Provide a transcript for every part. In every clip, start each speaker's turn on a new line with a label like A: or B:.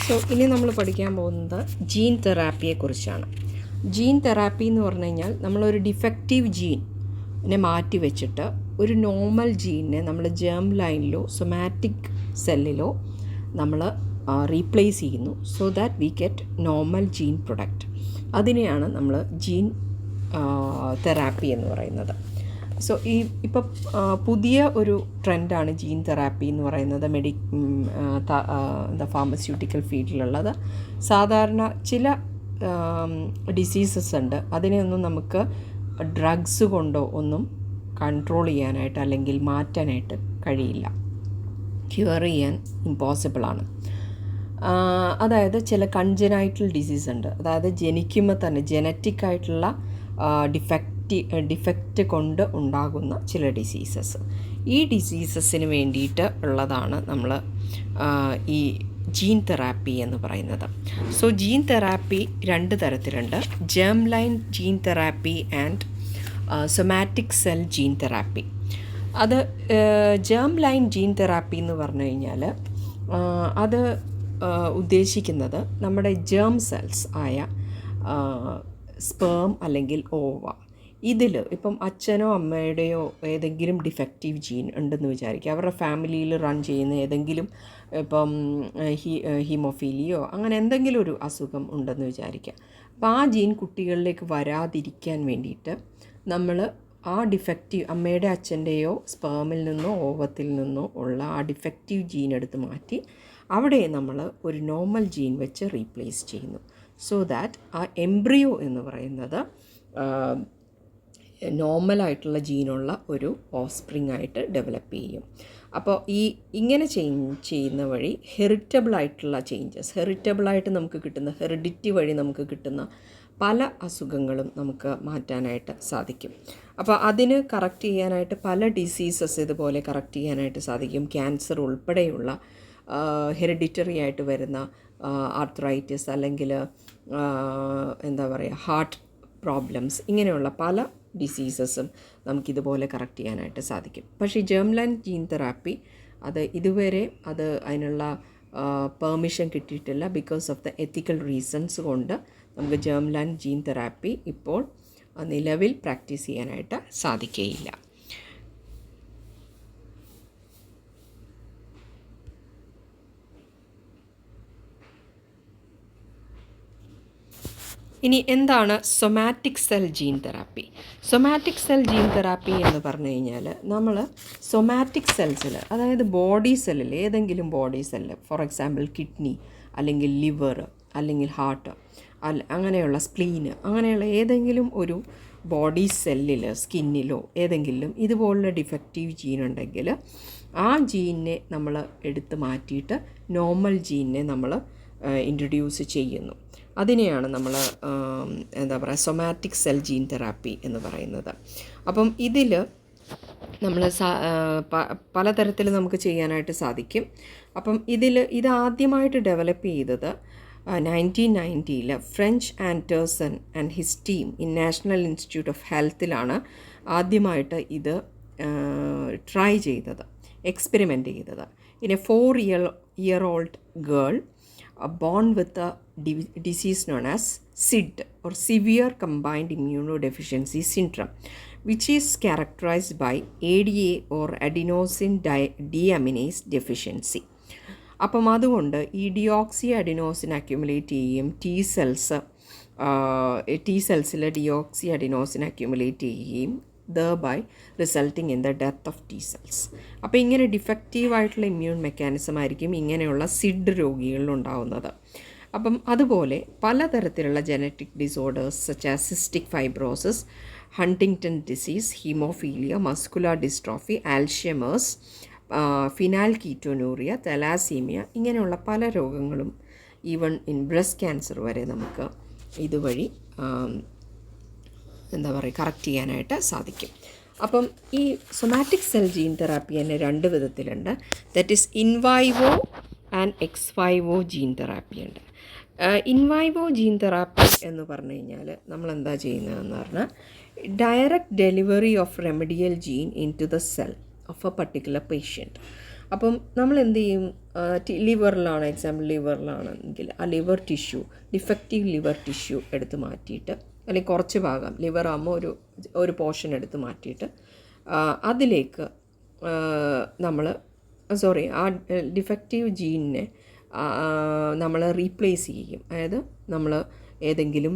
A: So ഇനി നമ്മൾ പഠിക്കാൻ പോകുന്നത് ജീൻ തെറാപ്പിയെക്കുറിച്ചാണ്. ജീൻ തെറാപ്പി എന്ന് പറഞ്ഞു കഴിഞ്ഞാൽ നമ്മളൊരു ഡിഫക്റ്റീവ് ജീനെ മാറ്റി വെച്ചിട്ട് ഒരു നോർമൽ ജീനിനെ നമ്മൾ ജേം ലൈനിലോ സൊമാറ്റിക് സെല്ലിലോ നമ്മൾ റീപ്ലേസ് ചെയ്യുന്നു. So that we get normal gene product. അതിനെയാണ് നമ്മൾ ജീൻ തെറാപ്പി എന്ന് പറയുന്നത്. സോ ഇപ്പം പുതിയ ഒരു ട്രെൻഡാണ് ജീൻ തെറാപ്പി എന്ന് പറയുന്നത്. ഫാർമസ്യൂട്ടിക്കൽ ഫീൽഡിലുള്ളത്. സാധാരണ ചില ഡിസീസസ് ഉണ്ട്, അതിനെയൊന്നും നമുക്ക് ഡ്രഗ്സ് കൊണ്ടോ ഒന്നും കൺട്രോൾ ചെയ്യാനായിട്ട് അല്ലെങ്കിൽ മാറ്റാനായിട്ട് കഴിയില്ല, ക്യൂർ ചെയ്യാൻ ഇമ്പോസിബിളാണ്. അതായത് ചില കൺജനൈറ്റൽ ഡിസീസ് ഉണ്ട്, അതായത് ജനിക്കുമ്പോൾ തന്നെ ജനറ്റിക് ആയിട്ടുള്ള ഡിഫക്റ്റ് കൊണ്ട് ഉണ്ടാകുന്ന ചില ഡിസീസസ്. ഈ ഡിസീസസിന് വേണ്ടിയിട്ട് ഉള്ളതാണ് നമ്മൾ ഈ ജീൻ തെറാപ്പി എന്ന് പറയുന്നത്. സോ ജീൻ തെറാപ്പി രണ്ട് തരത്തിലുണ്ട്: germ line gene therapy and somatic cell gene therapy. അത് ജേം ലൈൻ ജീൻ തെറാപ്പി എന്ന് പറഞ്ഞു കഴിഞ്ഞാൽ അത് ഉദ്ദേശിക്കുന്നത് നമ്മുടെ ജേം സെൽസ് ആയ സ്പേം അല്ലെങ്കിൽ ഓവ, ഇതിൽ ഇപ്പം അച്ഛനോ അമ്മയുടെയോ ഏതെങ്കിലും ഡിഫക്റ്റീവ് ജീൻ ഉണ്ടെന്ന് വിചാരിക്കുക. അവരുടെ ഫാമിലിയിൽ റൺ ചെയ്യുന്ന ഏതെങ്കിലും ഇപ്പം ഹീമോഫീലിയോ അങ്ങനെ എന്തെങ്കിലും ഒരു അസുഖം ഉണ്ടെന്ന് വിചാരിക്കുക. അപ്പോൾ ആ ജീൻ കുട്ടികളിലേക്ക് വരാതിരിക്കാൻ വേണ്ടിയിട്ട് നമ്മൾ ആ ഡിഫക്റ്റീവ് അമ്മയുടെ അച്ഛൻ്റെയോ സ്പേമിൽ നിന്നോ ഓവത്തിൽ നിന്നോ ഉള്ള ആ ഡിഫക്റ്റീവ് ജീൻ എടുത്ത് മാറ്റി അവിടെ നമ്മൾ ഒരു നോർമൽ ജീൻ വെച്ച് റീപ്ലേസ് ചെയ്യുന്നു. സോ ദാറ്റ് ആ എംബ്രിയോ എന്ന് പറയുന്നത് നോർമലായിട്ടുള്ള ജീനുള്ള ഒരു ഓഫ്സ്പ്രിങ് ആയിട്ട് ഡെവലപ്പ് ചെയ്യും. അപ്പോൾ ഇങ്ങനെ ചെയ്യുന്ന വഴി ഹെറിറ്റബിളായിട്ടുള്ള ചേഞ്ചസ്, ഹെറിറ്റബിളായിട്ട് നമുക്ക് കിട്ടുന്ന ഹെറിഡിറ്റി വഴി നമുക്ക് കിട്ടുന്ന പല അസുഖങ്ങളും നമുക്ക് മാറ്റാനായിട്ട് സാധിക്കും. അപ്പോൾ അതിന് കറക്റ്റ് ചെയ്യാനായിട്ട് പല ഡിസീസസ് ഇതുപോലെ കറക്റ്റ് ചെയ്യാനായിട്ട് സാധിക്കും. ക്യാൻസർ ഉൾപ്പെടെയുള്ള ഹെറിഡിറ്ററി ആയിട്ട് വരുന്ന ആർത്രൈറ്റിസ് അല്ലെങ്കിൽ ഹാർട്ട് പ്രോബ്ലംസ്, ഇങ്ങനെയുള്ള പല ഡിസീസസും നമുക്കിതുപോലെ കറക്റ്റ് ചെയ്യാനായിട്ട് സാധിക്കും. പക്ഷേ ജേം ലൈൻ ജീൻ തെറാപ്പി ഇതുവരെ അതിനുള്ള പെർമിഷൻ കിട്ടിയിട്ടില്ല. Because of the ethical reasons കൊണ്ട് നമുക്ക് ജേം ലൈൻ ജീൻ തെറാപ്പി ഇപ്പോൾ നിലവിൽ പ്രാക്ടീസ് ചെയ്യാനായിട്ട് സാധിക്കുകയില്ല. ഇനി എന്താണ് somatic cell gene therapy? Somatic cell gene therapy എന്ന് പറഞ്ഞു കഴിഞ്ഞാൽ നമ്മൾ സൊമാറ്റിക് സെൽസിൽ, അതായത് ബോഡി സെല്ലിൽ ഏതെങ്കിലും body cell, for example kidney അല്ലെങ്കിൽ ലിവർ അല്ലെങ്കിൽ ഹാർട്ട് അങ്ങനെയുള്ള സ്പ്ലീന്, അങ്ങനെയുള്ള ഏതെങ്കിലും ഒരു ബോഡി സെല്ലിൽ സ്കിന്നിലോ ഏതെങ്കിലും ഇതുപോലുള്ള ഡിഫക്റ്റീവ് ജീൻ ഉണ്ടെങ്കിൽ ആ ജീനിനെ നമ്മൾ എടുത്ത് മാറ്റിയിട്ട് നോർമൽ ജീനിനെ നമ്മൾ ഇൻട്രൊഡ്യൂസ് ചെയ്യുന്നു. അതിനെയാണ് നമ്മൾ സൊമാറ്റിക് സെൽ ജീൻ തെറാപ്പി എന്ന് പറയുന്നത്. അപ്പം ഇതിൽ നമ്മൾ പലതരത്തിൽ നമുക്ക് ചെയ്യാനായിട്ട് സാധിക്കും. അപ്പം ഇതാദ്യമായിട്ട് ഡെവലപ്പ് ചെയ്തത് 1990 French Anderson and his team in National Institute of ഹെൽത്തിലാണ് ആദ്യമായിട്ട് ഇത് ട്രൈ ചെയ്തത്, എക്സ്പെരിമെൻ്റ് ചെയ്തത്. In a 4-year-old girl born with a disease known as SID or Severe Combined Immunodeficiency Syndrome, which is characterized by ADA or adenosine deaminase deficiency. അപ്പം അതുകൊണ്ട് ഈ deoxy adenosine accumulate ചെയ്യുകയും T സെൽസിൽ deoxy adenosine accumulate ചെയ്യുകയും thereby resulting in the death of T cells. അപ്പോൾ ഇങ്ങനെ ഡിഫക്റ്റീവായിട്ടുള്ള immune mechanism ആയിരിക്കും ഇങ്ങനെയുള്ള സിഡ് രോഗികളിലുണ്ടാവുന്നത്. അപ്പം അതുപോലെ പലതരത്തിലുള്ള genetic disorders such as cystic fibrosis, Huntington disease, haemophilia, muscular dystrophy, Alzheimer's, phenylketonuria, thalassaemia, ഇങ്ങനെയുള്ള പല രോഗങ്ങളും ഈവൺ ഇൻ ബ്രസ്റ്റ് ക്യാൻസർ വരെ നമുക്ക് ഇതുവഴി കറക്റ്റ് ചെയ്യാനായിട്ട് സാധിക്കും. അപ്പം ഈ സൊമാറ്റിക് സെൽ ജീൻ തെറാപ്പി തന്നെ രണ്ട് വിധത്തിലുണ്ട്. That is in vivo and ex vivo gene therapy ഉണ്ട്. ഇൻവൈവോ ജീൻ തെറാപ്പി എന്ന് പറഞ്ഞു കഴിഞ്ഞാൽ നമ്മളെന്താ ചെയ്യുന്നതെന്ന് പറഞ്ഞാൽ direct delivery of remedial gene into the cell of a particular patient. അപ്പം നമ്മൾ എന്ത് ചെയ്യും, ലിവറിലാണ്, എക്സാമ്പിൾ ലിവറിലാണെങ്കിൽ ആ liver tissue, defective liver tissue എടുത്ത് മാറ്റിയിട്ട്, അല്ലെങ്കിൽ കുറച്ച് ഭാഗം ലിവർ ആകുമ്പോൾ ഒരു പോർഷൻ എടുത്ത് മാറ്റിയിട്ട് അതിലേക്ക് നമ്മൾ ആ ഡിഫക്റ്റീവ് ജീനിനെ നമ്മൾ റീപ്ലേസ് ചെയ്യും. അതായത് നമ്മൾ ഏതെങ്കിലും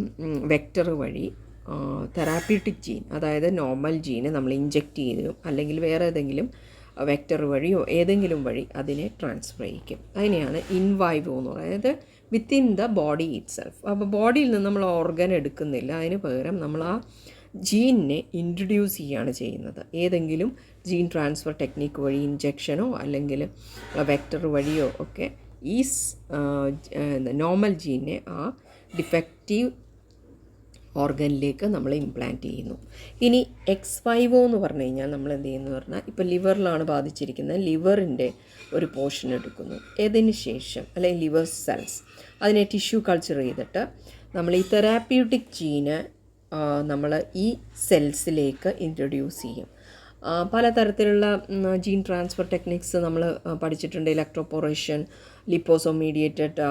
A: വെക്റ്റർ വഴി തെറാപ്യൂട്ടിക് ജീൻ, അതായത് നോർമൽ ജീന് നമ്മൾ ഇഞ്ചെക്റ്റ് ചെയ്യും, അല്ലെങ്കിൽ വേറെ ഏതെങ്കിലും വെക്റ്റർ വഴിയോ ഏതെങ്കിലും വഴി അതിനെ ട്രാൻസ്ഫർ ചെയ്യിക്കും. അതിനെയാണ് ഇൻവൈവോ എന്ന് പറയുന്നത്, within the body it self. അപ്പോൾ ബോഡിയിൽ നിന്ന് നമ്മൾ ഓർഗൻ എടുക്കുന്നില്ല, അതിന് പകരം നമ്മൾ ആ ജീനിനെ ഇൻട്രൊഡ്യൂസ് ചെയ്യുകയാണ് ചെയ്യുന്നത്. ഏതെങ്കിലും ജീൻ ട്രാൻസ്ഫർ ടെക്നിക്ക് വഴി, ഇഞ്ചെക്ഷനോ അല്ലെങ്കിൽ വെക്റ്റർ വഴിയോ ഒക്കെ ഈ നോർമൽ ജീനിനെ ആ ഡിഫക്റ്റീവ് ഓർഗനിലേക്ക് നമ്മൾ ഇംപ്ലാന്റ് ചെയ്യുന്നു. ഇനി XYO എന്ന് പറഞ്ഞു കഴിഞ്ഞാൽ നമ്മൾ എന്ത് ചെയ്യുന്നു പറഞ്ഞാൽ, ഇപ്പോൾ ലിവറിലാണ് ബാധിച്ചിരിക്കുന്നത്, ലിവറിൻ്റെ ഒരു പോർഷൻ എടുക്കുന്നു. ഇതിന് ശേഷം അല്ലെങ്കിൽ ലിവർ സെൽസ് അതിനെ ടിഷ്യൂ കൾച്ചർ ചെയ്തിട്ട് നമ്മൾ ഈ തെറാപ്യൂട്ടിക് ജീന് നമ്മൾ ഈ സെൽസിലേക്ക് ഇൻട്രൊഡ്യൂസ് ചെയ്യും. പലതരത്തിലുള്ള ജീൻ ട്രാൻസ്ഫർ ടെക്നിക്സ് നമ്മൾ പഠിച്ചിട്ടുണ്ട്. ഇലക്ട്രോപോറേഷൻ, ലിപ്പോസോം മീഡിയേറ്റഡ്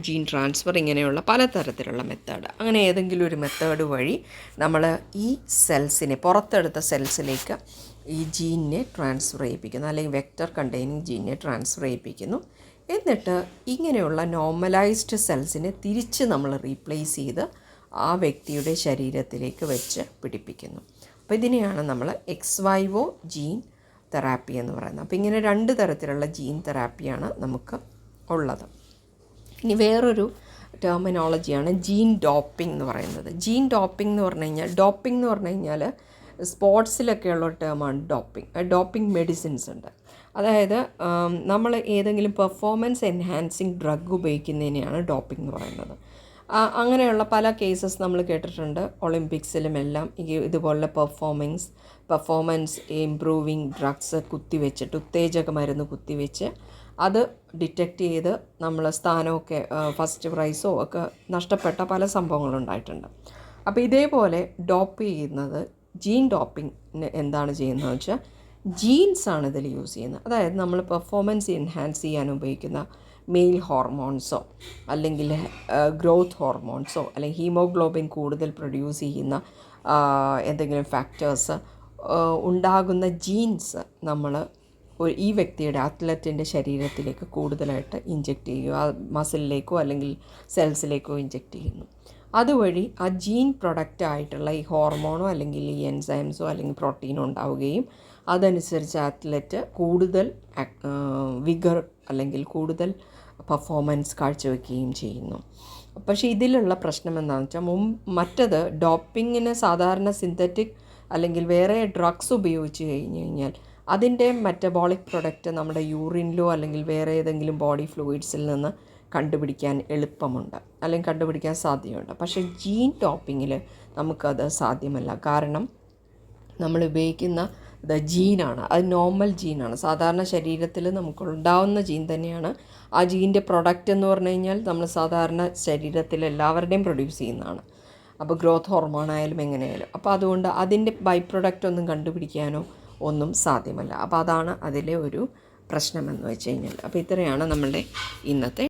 A: ജീൻ ട്രാൻസ്ഫർ, ഇങ്ങനെയുള്ള പലതരത്തിലുള്ള മെത്തേഡ്. അങ്ങനെ ഏതെങ്കിലും ഒരു മെത്തേഡ് വഴി നമ്മൾ ഈ സെൽസിനെ, പുറത്തെടുത്ത സെൽസിലേക്ക് ഈ ജീനിനെ ട്രാൻസ്ഫർ ചെയ്യിപ്പിക്കുന്നു, അല്ലെങ്കിൽ വെക്റ്റർ കണ്ടെയ്നിങ് ജീനിനെ ട്രാൻസ്ഫർ ചെയ്യിപ്പിക്കുന്നു. എന്നിട്ട് ഇങ്ങനെയുള്ള നോർമലൈസ്ഡ് സെൽസിനെ തിരിച്ച് നമ്മൾ റീപ്ലേസ് ചെയ്ത് ആ വ്യക്തിയുടെ ശരീരത്തിലേക്ക് വെച്ച് പിടിപ്പിക്കുന്നു. അപ്പോൾ ഇതിനെയാണ് നമ്മൾ XYO ജീൻ തെറാപ്പി എന്ന് പറയുന്നത്. അപ്പോൾ ഇങ്ങനെ 2 തരത്തിലുള്ള ജീൻ തെറാപ്പിയാണ് നമുക്ക് ഉള്ളത്. ഇനി വേറൊരു ടെർമിനോളജിയാണ് ജീൻ ഡോപ്പിംഗ് എന്ന് പറയുന്നത്. ജീൻ ഡോപ്പിംഗ് എന്ന് പറഞ്ഞു കഴിഞ്ഞാൽ സ്പോർട്സിലൊക്കെയുള്ള ഒരു ടേമാണ് ഡോപ്പിംഗ് മെഡിസിൻസ് ഉണ്ട്. അതായത് നമ്മൾ ഏതെങ്കിലും പെർഫോമൻസ് എൻഹാൻസിങ് ഡ്രഗ് ഉപയോഗിക്കുന്നതിനെയാണ് ഡോപ്പിംഗ് എന്ന് പറയുന്നത്. അങ്ങനെയുള്ള പല കേസസ് നമ്മൾ കേട്ടിട്ടുണ്ട്. ഒളിമ്പിക്സിലുമെല്ലാം ഇതുപോലുള്ള പെർഫോമൻസ് ഇംപ്രൂവിങ് ഡ്രഗ്സ് കുത്തിവെച്ചിട്ട്, ഉത്തേജക മരുന്ന് കുത്തിവെച്ച് അത് ഡിറ്റക്റ്റ് ചെയ്ത് നമ്മൾ സ്ഥാനമൊക്കെ ഫസ്റ്റ് പ്രൈസോ ഒക്കെ നഷ്ടപ്പെട്ട പല സംഭവങ്ങളുണ്ടായിട്ടുണ്ട്. അപ്പോൾ ഇതേപോലെ ഡോപ്പ് ചെയ്യുന്നത്, ജീൻ ഡോപ്പിംഗ് എന്താണ് ചെയ്യുന്നതെന്ന് വെച്ചാൽ ജീൻസാണ് ഇതിൽ യൂസ് ചെയ്യുന്നത്. അതായത് നമ്മൾ പെർഫോമൻസ് എൻഹാൻസ് ചെയ്യാൻ ഉപയോഗിക്കുന്ന മെയിൽ ഹോർമോൺസോ അല്ലെങ്കിൽ ഗ്രോത്ത് ഹോർമോൺസോ അല്ലെങ്കിൽ ഹീമോഗ്ലോബിൻ കൂടുതൽ പ്രൊഡ്യൂസ് ചെയ്യുന്ന എന്തെങ്കിലും ഫാക്ടേഴ്സ് ഉണ്ടാകുന്ന ജീൻസ് നമ്മൾ ഈ വ്യക്തിയുടെ അത്ലറ്റിൻ്റെ ശരീരത്തിലേക്ക് കൂടുതലായിട്ട് ഇഞ്ചെക്റ്റ് ചെയ്യുക, മസിലിലേക്കോ അല്ലെങ്കിൽ സെൽസിലേക്കോ ഇഞ്ചെക്റ്റ് ചെയ്യുന്നു. അതുവഴി ആ ജീൻ പ്രൊഡക്റ്റായിട്ടുള്ള ഈ ഹോർമോണോ അല്ലെങ്കിൽ ഈ എൻസൈംസോ അല്ലെങ്കിൽ പ്രോട്ടീനോ ഉണ്ടാവുകയും അതനുസരിച്ച് അത്ലറ്റ് കൂടുതൽ വിഗർ അല്ലെങ്കിൽ കൂടുതൽ പെർഫോമൻസ് കാഴ്ചവെക്കുകയും ചെയ്യുന്നു. പക്ഷേ ഇതിലുള്ള പ്രശ്നം എന്താണെന്ന് വെച്ചാൽ, മറ്റത് ഡോപ്പിങ്ങിന് സാധാരണ സിന്തറ്റിക് അല്ലെങ്കിൽ വേറെ ഡ്രഗ്സ് ഉപയോഗിച്ച് കഴിഞ്ഞാൽ അതിൻ്റെ മെറ്റബോളിക് പ്രൊഡക്റ്റ് നമ്മുടെ യൂറിനിലോ അല്ലെങ്കിൽ വേറെ ഏതെങ്കിലും ബോഡി ഫ്ലൂയിഡ്സിൽ നിന്ന് കണ്ടുപിടിക്കാൻ എളുപ്പമുണ്ട്, അല്ലെങ്കിൽ കണ്ടുപിടിക്കാൻ സാധ്യതയുണ്ട്. പക്ഷേ ജീൻ ഡോപ്പിങ്ങിൽ നമുക്കത് സാധ്യമല്ല. കാരണം നമ്മൾ ഉപയോഗിക്കുന്ന ജീനാണ്, അത് നോർമൽ ജീനാണ്, സാധാരണ ശരീരത്തിൽ നമുക്കുണ്ടാവുന്ന ജീൻ തന്നെയാണ്. ആ ജീൻ്റെ പ്രൊഡക്റ്റ് എന്ന് പറഞ്ഞു കഴിഞ്ഞാൽ നമ്മൾ സാധാരണ ശരീരത്തിൽ എല്ലാവരുടെയും പ്രൊഡ്യൂസ് ചെയ്യുന്നതാണ്. അപ്പോൾ ഗ്രോത്ത് ഹോർമോൺ ആയാലും എങ്ങനെയായാലും. അപ്പോൾ അതുകൊണ്ട് അതിൻ്റെ ബൈ പ്രൊഡക്റ്റ് ഒന്നും കണ്ടുപിടിക്കാനോ ഒന്നും സാധ്യമല്ല. അപ്പോൾ അതാണ് അതിലെ ഒരു പ്രശ്നമെന്ന് വെച്ച് കഴിഞ്ഞാൽ. അപ്പോൾ ഇത്രയാണ് നമ്മളുടെ ഇന്നത്തെ